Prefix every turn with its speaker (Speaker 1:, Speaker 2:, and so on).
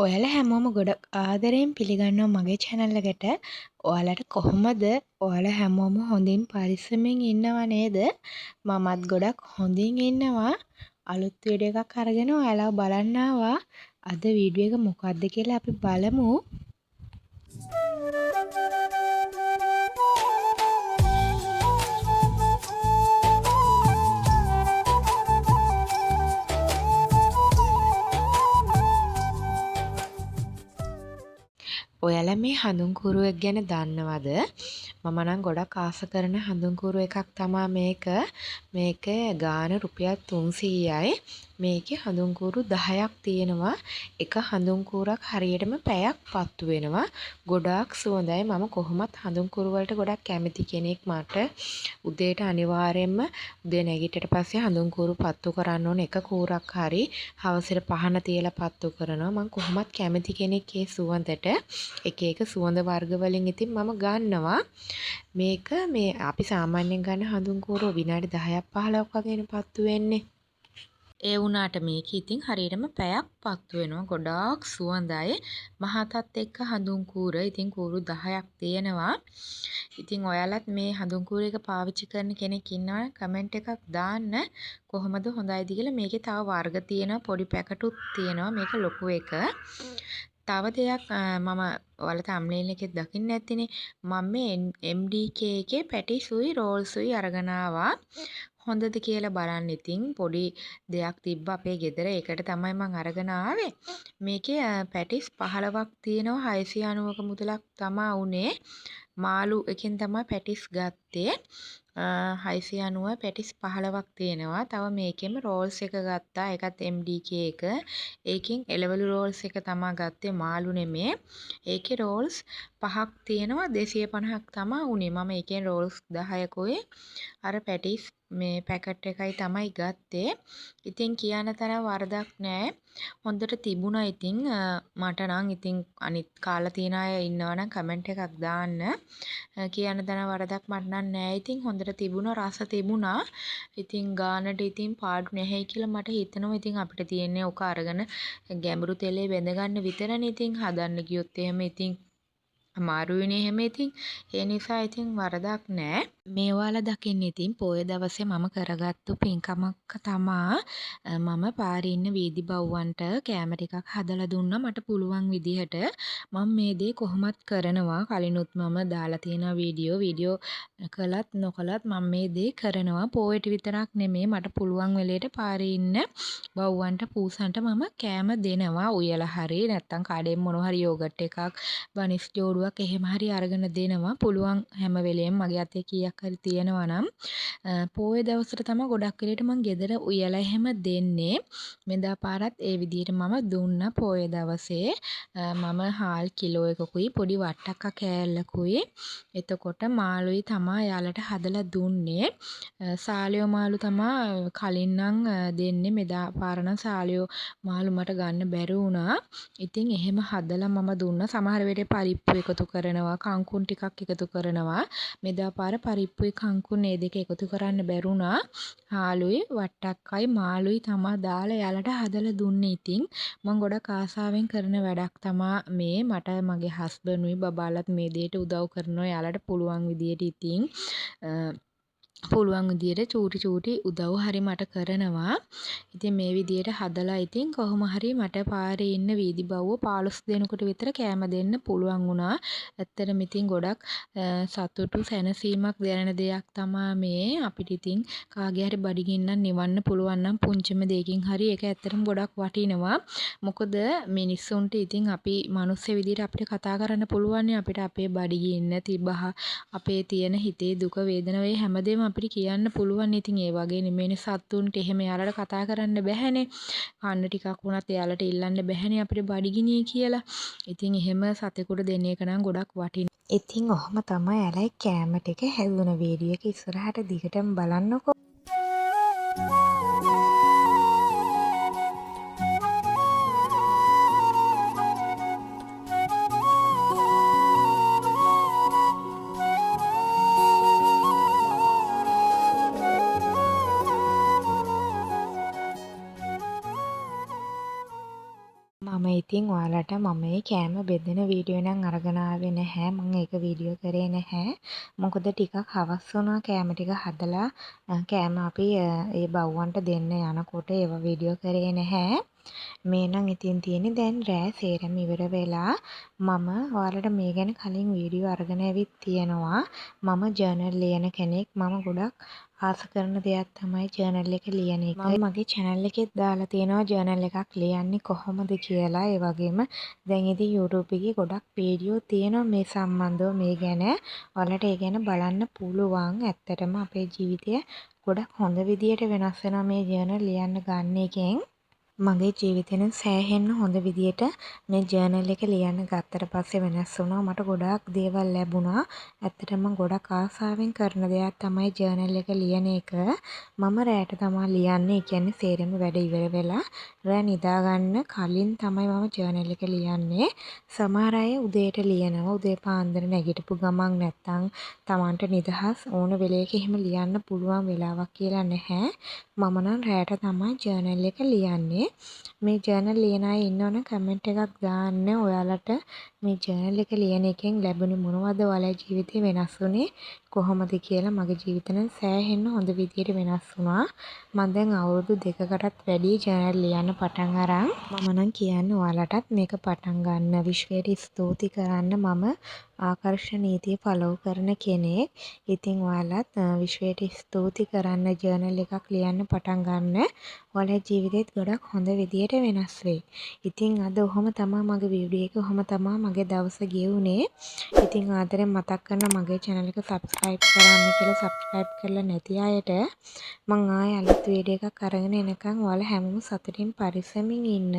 Speaker 1: ඔයාලා හැමෝම ගොඩක් ආදරයෙන් පිළිගන්නවා මගේ channel එකට. ඔයාලට කොහොමද? ඔයාලා හැමෝම හොඳින් පරිස්සමෙන් ඉන්නව නේද? මමත් ගොඩක් හොඳින් ඉන්නවා. අලුත් වීඩියෝ එකක් අරගෙන ඔයාලා බලන්න ආවා. අද වීඩියෝ එක මොකක්ද කියලා අපි බලමු. ඔයාලා මේ හඳුන් කුරුවෙක් ගැන දන්නවද? මම නම් ගොඩක් ආස කරන හඳුන් කුරු එකක් තමයි මේක. මේක ගාන රුපියල් 300යි. මේකේ හඳුන් කුරු 10ක් තියෙනවා. එක හඳුන් කුරක් හරියටම පැයක් පත්තු වෙනවා. ගොඩාක් සුවඳයි. මම කොහොමත් හඳුන් කුරු වලට ගොඩක් කැමති කෙනෙක්. මට උදේට අනිවාර්යයෙන්ම උදේ නැගිටිට පස්සේ හඳුන් කුරු පත්තු කරන්න ඕන එක කුරක් හරි හවසට පහන තියලා පත්තු කරනවා. මම කොහොමත් කැමති කෙනෙක් ඒ සුවඳට. එක එක සුවඳ වර්ග වලින් ඉතින් මම ගන්නවා. මේක මේ අපි සාමාන්‍යයෙන් ගන්න හඳුන් කුරෝ විනාඩි 10ක් 15ක් වගේනේ පත්තු වෙන්නේ. ඒ වුණාට මේක ඉතින් හරියටම පැයක් පත්තු වෙනවා. ගොඩාක් සුවඳයි. මහතත් එක්ක හඳුන් කුර ඉතින් කුරු 10ක් තියෙනවා. ඉතින් ඔයාලත් මේ හඳුන් කුර එක පාවිච්චි කරන කෙනෙක් ඉන්නවා නම් කමෙන්ට් එකක් දාන්න. කොහොමද හොඳයිද කියලා. මේකේ තව වර්ග තියෙනවා. පොඩි පැකටුත් තියෙනවා. මේක ලොකු එක. තව දෙයක් මම ඔයාලා thumbnail එකේ දකින්න නැතිනේ. මම මේ MDK එකේ පැටිසුයි රෝල්සුයි අරගෙන ආවා. හොඳද කියලා බලන්න. ඉතින් පොඩි දෙයක් තිබ්බ අපේ ගෙදර. ඒකට තමයි මම අරගෙන ආවේ. මේකේ පැටිස් 15ක් තියෙනවා. 690ක මුදලක් තමා උනේ. මාළු එකෙන් තමයි පැටිස් ගත්තේ. 690 පැටිස් 15ක් තියෙනවා. තව මේකෙම රෝල්ස් එක ගත්තා. ඒකත් MDK එක. ඒකෙන් එළවලු රෝල්ස් එක තමයි ගත්තේ. මාළු නෙමේ. ඒකේ රෝල්ස් 5ක් තියෙනවා. 250ක් තමයි උනේ. මම ඒකෙන් රෝල්ස් 10කුයි අර පැටිස් මේ පැකට් එකයි තමයි ගත්තේ. ඉතින් කියන්න තරම් වරදක් නැහැ. හොඳට තිබුණා. ඉතින් මට නම් ඉතින් අනිත් කාලා තියන අය ඉන්නවා නම් කමෙන්ට් එකක් දාන්න. කියන්න තරම් වරදක් මට නම් නැහැ. ඉතින් හොඳට තිබුණා. රස තිබුණා. ඉතින් ගානට ඉතින් පාඩු නැහැයි කියලා මට හිතෙනවා. ඉතින් අපිට තියෙන්නේ ඔක අරගෙන ගැඹුරු තෙලේ බැඳ ගන්න විතරනේ. ඉතින් හදන්න ගියොත් එහෙම ඉතින් අමාරුයිනේ එහෙම. ඉතින් ඒ නිසා ඉතින් වරදක් නැහැ. මේ ඔයාලා දකින්න ඉතින් පොය දවසේ මම කරගත්තු පින්කමක් තමා. මම පාරේ ඉන්න වීදි බව්වන්ට කෑම ටිකක් හදලා දුන්නා මට පුළුවන් විදිහට. මම මේ දේ කොහොමත් කරනවා. කලිනුත් මම දාලා තියෙන වීඩියෝ කළත් නොකළත් මම මේ දේ කරනවා. පොයට විතරක් නෙමෙයි මට පුළුවන් වෙලේට පාරේ ඉන්න බව්වන්ට පූසන්ට මම කෑම දෙනවා. උයලා හරි නැත්තම් කඩෙන් මොන හරි යෝගට් එකක් බනිස් ජෝඩුවක් එහෙම හරි අරගෙන දෙනවා. පුළුවන් හැම වෙලේම මගේ අතේ කීයක් හරි තියෙනවා නම් පොයේ දවසට තමයි ගොඩක් වෙලේට මම ගෙදර උයලා එහෙම දෙන්නේ. මෙදා පාරත් ඒ විදිහට මම දුන්නා පොයේ දවසේ. මම හාල් කිලෝ එකකුයි පොඩි වට්ටක්ක කෑල්ලකුයි එතකොට මාළුයි තමයි යාලට හදලා දුන්නේ. සාලියෝ මාළු තමයි කලින් නම් දෙන්නේ. මෙදා පාර නම් සාලියෝ මාළු මට ගන්න බැරි වුණා. ඉතින් එහෙම හදලා මම දුන්නා. සමහර වෙලේ පරිප්පු එකතු කරනවා, කංකුන් ටිකක් එකතු කරනවා. මෙදා පාර පරිප්පුයි කංකුන් මේ දෙක එකතු කරන්න බැරුණා. හාලුයි වට්ටක්කයි මාළුයි තමයි දාලා යාලට හදලා දුන්නේ. ඉතින් මම ගොඩක් ආසාවෙන් කරන වැඩක් තමා මේ. මට මගේ හස්බන්ඩ්ුයි බබාලත් මේ දෙයට උදව් කරනවා. යාලට පුළුවන් විදියට ඉතින් පුළුවන් විදියට චූටි උදව් හරි මට කරනවා. ඉතින් මේ විදියට හදලා ඉතින් කොහොම හරි මට පාරේ ඉන්න වීදි බව්ව 15 දෙනෙකුට විතර කෑම දෙන්න පුළුවන් වුණා. ඇත්තටම ඉතින් ගොඩක් සතුටු සැනසීමක් දැනෙන දෙයක් තමයි මේ. අපිට ඉතින් කාගේ හරි බඩගින්නක් නිවන්න පුළුවන් නම් පුංචිම දෙයකින් හරි ඒක ඇත්තටම ගොඩක් වටිනවා. මොකද මිනිස්සුන්ට ඉතින් අපි මිනිස්සු විදියට අපිට කතා කරන්න පුළුවන් අපිට අපේ බඩගින්න තිබහ අපේ තියෙන හිතේ දුක වේදනාව ඒ හැමදේම අපිට කියන්න පුළුවන්. ඉතින් ඒ වගේ නෙමෙයිනේ සතුන්ට එහෙම යාලට කතා කරන්න බැහැනේ. කන්න ටිකක් වුණත් යාලට ඉල්ලන්න බැහැනේ අපිට බඩගිනියි කියලා. ඉතින් එහෙම සතෙකුට දෙන එක නම් ගොඩක් වටිනවා. ඉතින් ඔහොම තමයි යාලයි කෑම ටික හැදුන වීඩියෝ එක ඉස්සරහට දිගටම බලන්නකෝ. මම ඉතින් ඔයාලට මම මේ කෑම බෙදෙන වීඩියෝ නම් අරගෙන ආවේ නැහැ. මම ඒක වීඩියෝ කරේ නැහැ. මොකද ටිකක් හවස් වුණා කෑම ටික හදලා කෑම අපි ඒ බව්වන්ට දෙන්න යනකොට ඒව වීඩියෝ කරේ නැහැ. මේ නම් ඉතින් තියෙන්නේ දැන් රෑ සේරම ඉවර වෙලා මම ඔයාලට මේ ගැන කලින් වීඩියෝ අරගෙන ඇවිත් තියෙනවා. මම ජර්නල් ලියන කෙනෙක්. මම ගොඩක් ආස කරන දෙයක් තමයි ජර්නල් එක ලියන එක. මම මගේ channel එකෙත් දාලා තියෙනවා ජර්නල් එකක් ලියන්නේ කොහොමද කියලා. ඒ වගේම දැන් ඉතින් YouTube එකේ ගොඩක් වීඩියෝ තියෙනවා මේ සම්බන්ධව මේ ගැන. ඔයාලට ඒ ගැන බලන්න පුළුවන්. ඇත්තටම අපේ ජීවිතය ගොඩක් හොඳ විදියට වෙනස් වෙනවා මේ ජර්නල් ලියන්න ගන්න එකෙන්. මගේ ජීවිතේන සෑහෙන්න හොඳ විදියට මේ ජර්නල් එක ලියන්න ගත්තට පස්සේ වෙනස් වුණා. මට ගොඩාක් දේවල් ලැබුණා. ඇත්තටම ගොඩක් ආසාවෙන් කරන දෙයක් තමයි ජර්නල් එක ලියන එක. මම රැට තමයි ලියන්නේ. ඒ කියන්නේ සේරම වැඩ ඉවර වෙලා රෑ නිදා ගන්න කලින් තමයි මම ජර්නල් එක ලියන්නේ. සමහර අය උදේට ලියනවා. උදේ පාන්දර නැගිටපු ගමන් නැත්තම් Tamanට නිදහස් ඕන වෙලේක එහෙම ලියන්න පුළුවන් වෙලාවක් කියලා නැහැ. මම නම් රැට තමයි ජර්නල් එක ලියන්නේ. මේ ජර්නල් ලියන අය ඉන්නවනම් කමෙන්ට් එකක් දාන්න. ඔයාලට මේ ජර්නල් එක ලියන එකෙන් ලැබුණේ මොනවද? ඔයාලගේ ජීවිතේ වෙනස් වුණේ කොහොමද කියලා. මගේ ජීවිතේ නම් සෑහෙන්න හොඳ විදියට වෙනස් වුණා. මම දැන් අවුරුදු 2කටත් වැඩි ජර්නල් ලියන්න පටන් අරන්. මම නම් කියන්නේ ඔයාලටත් මේක පටන් ගන්න. විශ්වයට ස්තුති කරන්න. මම ආකර්ෂණ නීතිය ෆලෝ කරන කෙනෙක්. ඉතින් ඔයාලත් විශ්වයට ස්තුති කරන්න ජර්නල් එකක් ලියන්න පටන් ගන්න. ඔයාලගේ ජීවිතේත් ගොඩක් හොඳ විදියට වෙනස් වෙයි. ඉතින් අද ඔහොම තමයි මගේ වීඩියෝ එක ඔහොම තමයි මගේ දවස ගෙවුනේ. ඉතින් ආදරෙන් මතක් කරන මගේ channel එක subscribe කරන්න කියලා subscribe කරලා නැති අයට මං ආයෙ අලුත් වීඩියෝ එකක් අරගෙන එනකන් ඔයාලා හැමෝම සතුටින් පරිස්සමින් ඉන්න.